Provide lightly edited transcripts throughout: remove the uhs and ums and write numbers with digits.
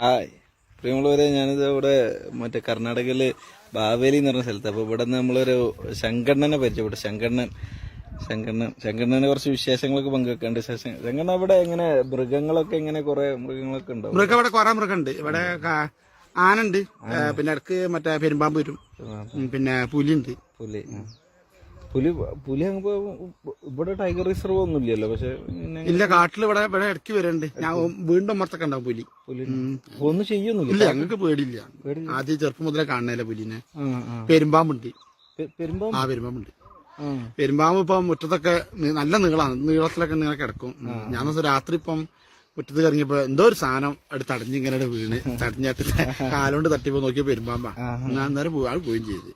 Hi പ്രിയമുള്ളവരെ, ഞാനിത് ഇവിടെ മറ്റേ കർണാടകയില് ബാവേലി എന്ന് പറഞ്ഞ സ്ഥലത്ത്. അപ്പൊ ഇവിടെ നമ്മളൊരു ശങ്കണ്ണനെ പരിചയപ്പെട്ടു. ശങ്കണ്ണനെ കുറച്ച് വിശേഷങ്ങളൊക്കെ പങ്കുവെക്കാണ്ട്. ശങ്കണ്ണ, ഇവിടെ എങ്ങനെ മൃഗങ്ങളൊക്കെ എങ്ങനെ കുറെ മൃഗങ്ങളൊക്കെ ഉണ്ടോ? മൃഗം ഇവിടെ കുറെ മൃഗമുണ്ട്. ഇവിടെ ആനുണ്ട്, പിന്നെ ഇടക്ക് മറ്റേ പെരുമ്പാമ്പ് വരും, പിന്നെ പുലിയുണ്ട്. പുലി ഇവിടെ ടൈഗർ റിസർവ് ഒന്നും ഇല്ലല്ലോ. പക്ഷെ ഇല്ല, കാട്ടിൽ ഇവിടെ ഇവിടെ ഇടയ്ക്ക് വരുന്നുണ്ട്. ഞാൻ വീണ്ടും അമ്മർത്തൊക്കെ ഉണ്ടാവും പുലി. ഒന്നും ചെയ്യൊന്നുമില്ല. ഇല്ല, ഞങ്ങൾക്ക് പേടിയില്ല. ആദ്യം ചെറുപ്പം മുതലേ കാണണല്ലേ പുലിനെ. പെരുമ്പാമ്പുണ്ട്. പെരുമ്പാമ്പുണ്ട്. പെരുമ്പാമ്പ് ഇപ്പം മുറ്റത്തൊക്കെ നല്ല നീളാണ്, നീളത്തിലൊക്കെ ഇങ്ങനെ കിടക്കും. ഞാൻ രാത്രി ഇപ്പം മുറ്റത്ത് ഇറങ്ങിയപ്പോ എന്തോ ഒരു സാധനം അടുത്ത് അടഞ്ഞിങ്ങനെ വീണ് തടഞ്ഞിട്ട് കാലോണ്ട് തട്ടിപ്പോ നോക്കിയ പെരുമ്പാമ്പാ. ഞാൻ അന്നേരം ആൾ പോവുകയും ചെയ്ത്.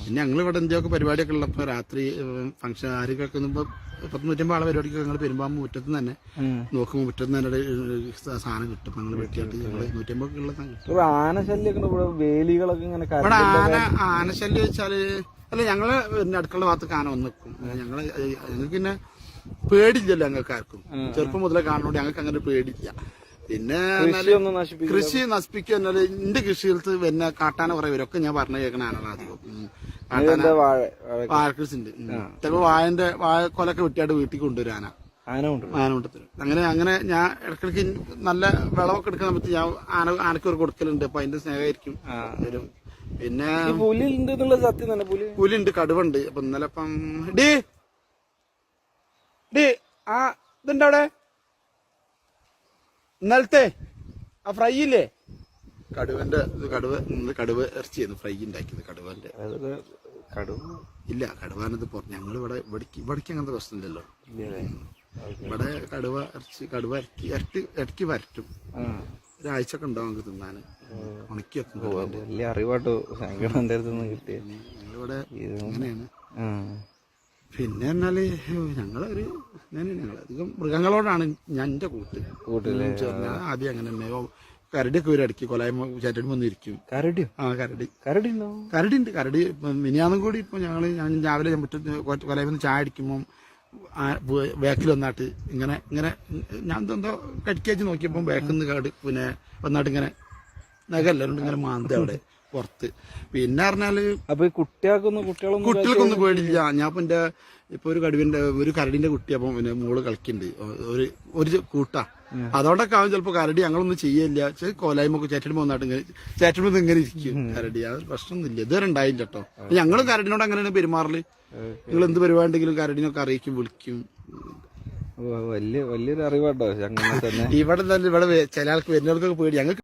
പിന്നെ ഞങ്ങൾ ഇവിടെ എന്തൊക്കെ പരിപാടിയൊക്കെ ഉള്ളപ്പോ രാത്രി ഫംഗ്ഷൻ ആരൊക്കെ 150 ആളെ പരിപാടിക്ക് ഞങ്ങൾ പെരുമ്പാമ്പ് മുറ്റത്ത് തന്നെ നോക്കുമ്പോൾ മുറ്റത്ത് തന്നെ സാധനം കിട്ടും. ഞങ്ങൾ വെട്ടിയായിട്ട് ഞങ്ങൾ 150 ഉള്ള സാധനം കിട്ടും. ഇവിടെ ആനശല്യം വെച്ചാല് അല്ല, ഞങ്ങള് അടുക്കള ഭാഗത്ത് ആന വന്ന് നിൽക്കും. ഞങ്ങൾക്ക് പിന്നെ പേടില്ലല്ലോ, ഞങ്ങൾക്ക് ആർക്കും. ചെറുപ്പം മുതലേ കാണുന്നോണ്ട് ഞങ്ങൾക്ക് അങ്ങനെ പേടില്ല. പിന്നെ കൃഷി നശിപ്പിക്കുക എന്നാല് എന്റെ കൃഷിയിലത്ത് പിന്നെ കാട്ടാന കുറെ വരും. ഞാൻ പറഞ്ഞു കേൾക്കണ ആനകളാണ് അധികം. വാഴക്കൃഷി ഉണ്ട്. ചിലപ്പോ വാഴ കൊലൊക്കെ വെട്ടിയായിട്ട് വീട്ടിൽ കൊണ്ടുവരും ആന കൊണ്ടുതരും. അങ്ങനെ ഞാൻ ഇടയ്ക്കിടയ്ക്ക് നല്ല വിളവൊക്കെ എടുക്കാൻ സമയത്ത് ഞാൻ ആനക്ക് ഒരു കൊടുക്കലുണ്ട്. അപ്പൊ അതിന്റെ സ്നേഹമായിരിക്കും വരും. പിന്നെ പുലിയുണ്ട്, കടുവുണ്ട്. അപ്പൊ ഇന്നലെ ഇപ്പം ഇതുണ്ട് അവിടെ. ഇന്നലത്തെ ആ ഫ്രൈ ഇല്ലേ, കടുവ ഇറച്ചിയായിരുന്നു ഫ്രൈ ഉണ്ടാക്കിയത്. കടുവന്റെ ഇല്ല, കടുവാനത് ഞങ്ങൾ ഇവിടേക്ക് അങ്ങനത്തെ പ്രശ്നമില്ലല്ലോ. ഇവിടെ ഇടയ്ക്ക് വരട്ടും. ഒരാഴ്ചയൊക്കെ ഉണ്ടാവും നമുക്ക് തിന്നാന്. ഉണക്കി വെക്കും. വലിയ അറിവാട്ടോ കിട്ടിയ ഇവിടെ അങ്ങനെയാണ്. പിന്നെ എന്നാല് ഞങ്ങളൊരു അധികം മൃഗങ്ങളോടാണ് എന്റെ കൂട്ടില്. ആദ്യം അങ്ങനെ തന്നെ കരടിയൊക്കെ ഒരു ഇടയ്ക്ക് കൊലായ്മ ചേട്ടൻ വന്നിരിക്കും. കരടി ഉണ്ട്. കരടി മിനിയാന്നും കൂടി ഇപ്പൊ ഞാൻ രാവിലെ മുറ്റത്ത് കൊലായ്മ ചായ അടിക്കുമ്പോൾ ബാക്കിൽ വന്നാട്ട് ഇങ്ങനെ ഞാൻ എന്തോ കടിക്കാച്ച് നോക്കിയപ്പോ ബാക്കിൽ നിന്ന് പിന്നെ വന്നാട്ട് ഇങ്ങനെ നഗല്ലാണ്ട് ഇങ്ങനെ മാന്ത അവിടെ പുറത്ത്. പിന്നെ പറഞ്ഞാല് അപ്പൊ കുട്ടികൾക്കൊന്നും പേടില്ല. ഞാൻ ഇപ്പൊ ഒരു കരടിന്റെ കുട്ടി അപ്പം പിന്നെ മോള് കളിക്കുന്നുണ്ട്, ഒരു കൂട്ടാ. അതുകൊണ്ടൊക്കെ ആവും ചിലപ്പോ കരടി ഞങ്ങളൊന്നും ചെയ്യില്ല. കോലായ്മ ചേട്ടനുമ്പോ വന്നാട്ട് ഇങ്ങനെ ഇരിക്കും കരടി. അത് പ്രശ്നമൊന്നുമില്ല, ഇതുവരെ ഉണ്ടായില്ല കേട്ടോ. ഞങ്ങളും കരടിനോട് അങ്ങനെയാണ് പെരുമാറല്. നിങ്ങൾ എന്ത് പരിപാടി ഉണ്ടെങ്കിലും കരടിനൊക്കെ അറിയിക്കും, വിളിക്കും. വലിയൊരു അറിവാട്ടോ. ഇവിടെ ചില ആൾക്ക് വരുന്നവർക്കൊക്കെ പേടി. ഞങ്ങൾക്ക്